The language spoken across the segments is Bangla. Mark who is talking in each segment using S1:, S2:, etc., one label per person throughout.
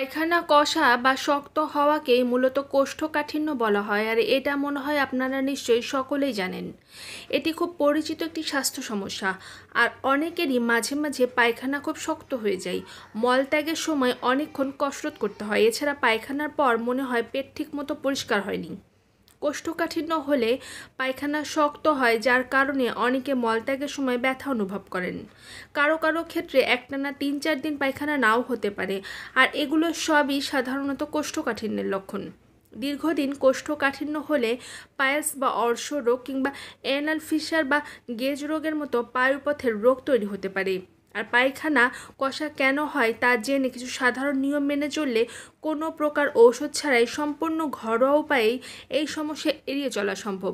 S1: পায়খানা কষা বা শক্ত হওয়াকেই মূলত কোষ্ঠকাঠিন্য বলা হয়, আর এটা মনে হয় আপনারা নিশ্চয়ই সকলেই জানেন। এটি খুব পরিচিত একটি স্বাস্থ্য সমস্যা, আর অনেকেরই মাঝে মাঝে পায়খানা খুব শক্ত হয়ে যায়। মলত্যাগের সময় অনেকক্ষণ কসরত করতে হয়। এছাড়া পায়খানার পর মনে হয় পেট ঠিকমতো পরিষ্কার হয়নি। কোষ্ঠকাঠিন্য হলে পায়খানা শক্ত হয়, যার কারণে অনেকে মলত্যাগের সময় ব্যথা অনুভব করেন। কারো কারো ক্ষেত্রে একটানা 3-4 দিন পায়খানা নাও হতে পারে, আর এগুলো সবই সাধারণত কোষ্ঠকাঠিন্যের লক্ষণ। দীর্ঘদিন কোষ্ঠকাঠিন্য হলে পাইলস বা অর্শ রোগ কিংবা এনাল ফিশার বা গেজ রোগের মতো পায়ুপথের রোগ তৈরি হতে পারে। আর পায়খানা কষা কেন হয় তা জেনে কিছু সাধারণ নিয়ম মেনে চললে কোনো প্রকার ঔষধ ছাড়াই সম্পূর্ণ ঘরোয়া উপায়েই এই সমস্যা এড়িয়ে চলা সম্ভব।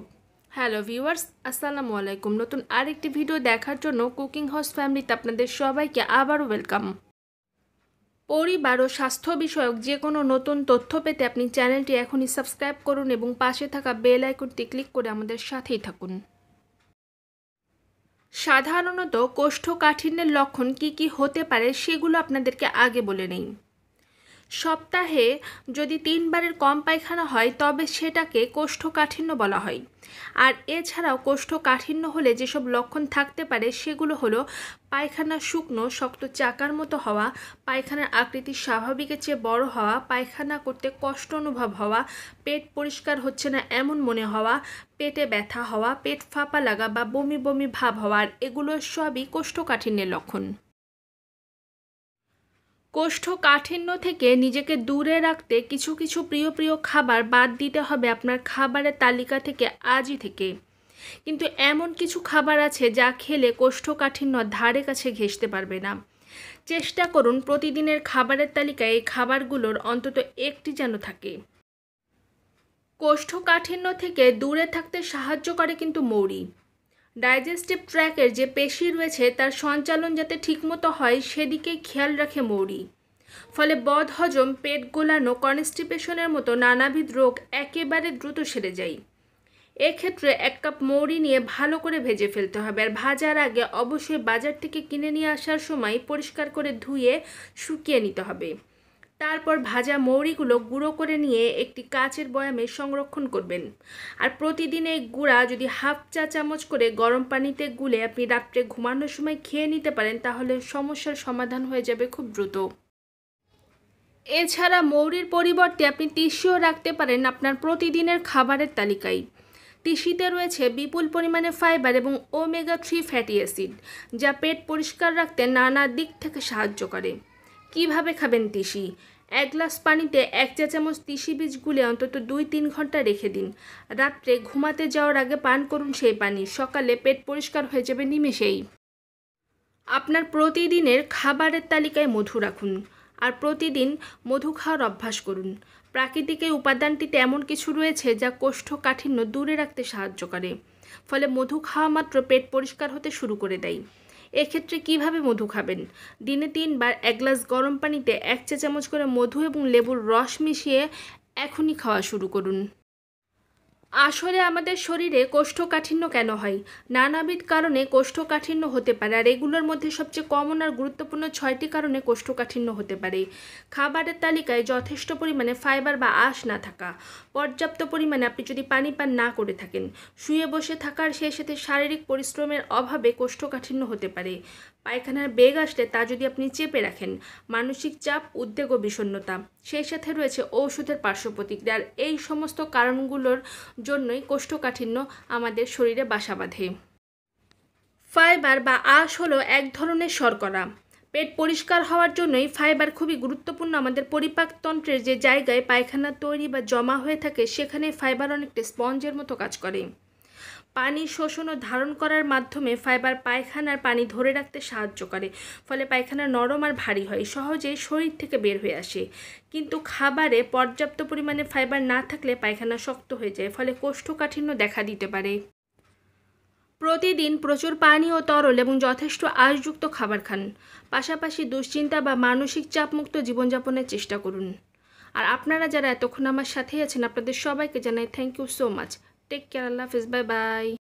S1: হ্যালো ভিউয়ার্স, আসসালামু আলাইকুম। নতুন আরেকটি ভিডিও দেখার জন্য কুকিং হাউস ফ্যামিলিতে আপনাদের সবাইকে আবারও ওয়েলকাম। পরিবার ও স্বাস্থ্য বিষয়ক যে কোনো নতুন তথ্য পেতে আপনি চ্যানেলটি এখনই সাবস্ক্রাইব করুন এবং পাশে থাকা বেল আইকনটি ক্লিক করে আমাদের সাথেই থাকুন। সাধারণত কোষ্ঠকাঠিন্যের লক্ষণ কি কি হতে পারে সেগুলো আপনাদেরকে আগে বলে নেই। সপ্তাহে যদি 3 বারের কম পায়খানা হয় তবে সেটাকে কোষ্ঠকাঠিন্য বলা হয়। আর এছাড়াও কোষ্ঠকাঠিন্য হলে যেসব লক্ষণ থাকতে পারে সেগুলো হলো পায়খানা শুকনো শক্ত চাকার মতো হওয়া, পায়খানার আকৃতি স্বাভাবিকের চেয়ে বড় হওয়া, পায়খানা করতে কষ্ট অনুভব হওয়া, পেট পরিষ্কার হচ্ছে না এমন মনে হওয়া, পেটে ব্যথা হওয়া, পেট ফাঁপা লাগা বা বমি বমি ভাব হওয়া, আর এগুলো সবই কোষ্ঠকাঠিন্যের লক্ষণ। কোষ্ঠকাঠিন্য থেকে নিজেকে দূরে রাখতে কিছু কিছু প্রিয় প্রিয় খাবার বাদ দিতে হবে আপনার খাবারের তালিকা থেকে আজই থেকে। কিন্তু এমন কিছু খাবার আছে যা খেলে কোষ্ঠকাঠিন্য ধারে কাছে ঘেঁষতে পারবে না। চেষ্টা করুন প্রতিদিনের খাবারের তালিকায় এই খাবারগুলোর অন্তত একটি যেন থাকে। কোষ্ঠকাঠিন্য থেকে দূরে থাকতে সাহায্য করে কিন্তু মৌরি। ডাইজেস্টিভ ট্র্যাকের যে পেশি রয়েছে তার সঞ্চালন যাতে ঠিকমতো হয় সেদিকে খেয়াল রাখে মৌরি। ফলে বদহজম, পেট গোলানো, কনস্টিপেশনের মতো নানাবিধ রোগ একেবারে দ্রুত সেরে যায়। এক্ষেত্রে 1 কাপ মৌরি নিয়ে ভালো করে ভেজে ফেলতে হবে, আর ভাজার আগে অবশ্যই বাজার থেকে কিনে নিয়ে আসার সময় পরিষ্কার করে ধুয়ে শুকিয়ে নিতে হবে। তারপর ভাজা মৌরিগুলো গুঁড়ো করে নিয়ে একটি কাচের বয়ামে সংরক্ষণ করবেন। আর প্রতিদিন এই গুঁড়া যদি 1/2 চা চামচ করে গরম পানিতে গুলে আপনি রাত্রে ঘুমানোর সময় খেয়ে নিতে পারেন তাহলে সমস্যার সমাধান হয়ে যাবে খুব দ্রুত। এছাড়া মৌরির পরিবর্তে আপনি তিসিও রাখতে পারেন আপনার প্রতিদিনের খাবারের তালিকায়। তিসিতে রয়েছে বিপুল পরিমাণে ফাইবার এবং ওমেগা-3 ফ্যাটি অ্যাসিড, যা পেট পরিষ্কার রাখতে নানা দিক থেকে সাহায্য করে। কিভাবে খাবেন তিসি? 1 গ্লাস পানিতে 1 চা চামচ তিসি বীজ গুলে অন্তত 2-3 ঘন্টা রেখে দিন। রাত্রে ঘুমাতে যাওয়ার আগে পান করুন সেই পানি। সকালে পেট পরিষ্কার হয়ে যাবে নিমেষেই। আপনার প্রতিদিনের খাবারের তালিকায় মধু রাখুন, আর প্রতিদিন মধু খাওয়ার অভ্যাস করুন। প্রাকৃতিক এই উপাদানটিতে এমন কিছু রয়েছে যা কোষ্ঠকাঠিন্য দূরে রাখতে সাহায্য করে। ফলে মধু খাওয়া মাত্র পেট পরিষ্কার হতে শুরু করে দেয়। এক্ষেত্রে কিভাবে মধু খাবেন? দিনে 3 বার 1 গ্লাস গরম পানিতে 1 চা চামচ করে মধু এবং লেবুর রস মিশিয়ে এখনই খাওয়া শুরু করুন। আসলে আমাদের শরীরে কোষ্ঠকাঠিন্য কেন হয়? নানাবিধ কারণে কোষ্ঠকাঠিন্য হতে পারে, আর এগুলোর মধ্যে সবচেয়ে কমন আর গুরুত্বপূর্ণ 6টি কারণে কোষ্ঠকাঠিন্য হতে পারে। খাবারের তালিকায় যথেষ্ট পরিমাণে ফাইবার বা আঁশ না থাকা, পর্যাপ্ত পরিমাণে আপনি যদি পানি পান না করে থাকেন, শুয়ে বসে থাকার সেই সাথে শারীরিক পরিশ্রমের অভাবে কোষ্ঠকাঠিন্য হতে পারে, পায়খানার বেগ আসলে তা যদি আপনি চেপে রাখেন, মানসিক চাপ, উদ্বেগ ও বিষণ্ণতা, সেই সাথে রয়েছে ঔষধের পার্শ্ব প্রতিক্রিয়া। এই সমস্ত কারণগুলোর জন্যই কোষ্ঠকাঠিন্য আমাদের শরীরে বাসা বাঁধে। ফাইবার বা আঁশ হলো এক ধরনের শর্করা। পেট পরিষ্কার হওয়ার জন্যই ফাইবার খুবই গুরুত্বপূর্ণ। আমাদের পরিপাকতন্ত্রের যে জায়গায় পায়খানা তৈরি বা জমা হয়ে থাকে সেখানে ফাইবার অনেকটা স্পঞ্জের মতো কাজ করে। পানি শোষণ ও ধারণ করার মাধ্যমে ফাইবার পায়খানার পানি ধরে রাখতে সাহায্য করে। ফলে পায়খানা নরম আর ভারী হয়, সহজেই শরীর থেকে বের হয়ে আসে। কিন্তু খাবারে পর্যাপ্ত পরিমাণে ফাইবার না থাকলে পায়খানা শক্ত হয়ে যায়, ফলে কোষ্ঠকাঠিন্য দেখা দিতে পারে। প্রতিদিন প্রচুর পানি ও তরল এবং যথেষ্ট আঁশযুক্ত খাবার খান। পাশাপাশি দুশ্চিন্তা বা মানসিক চাপমুক্ত জীবনযাপনের চেষ্টা করুন। আর আপনারা যারা এতক্ষণ আমার সাথেই আছেন আপনাদের সবাইকে জানাই thank you so much. Take care, আল্লাহ হাফেজ, বাই বাই।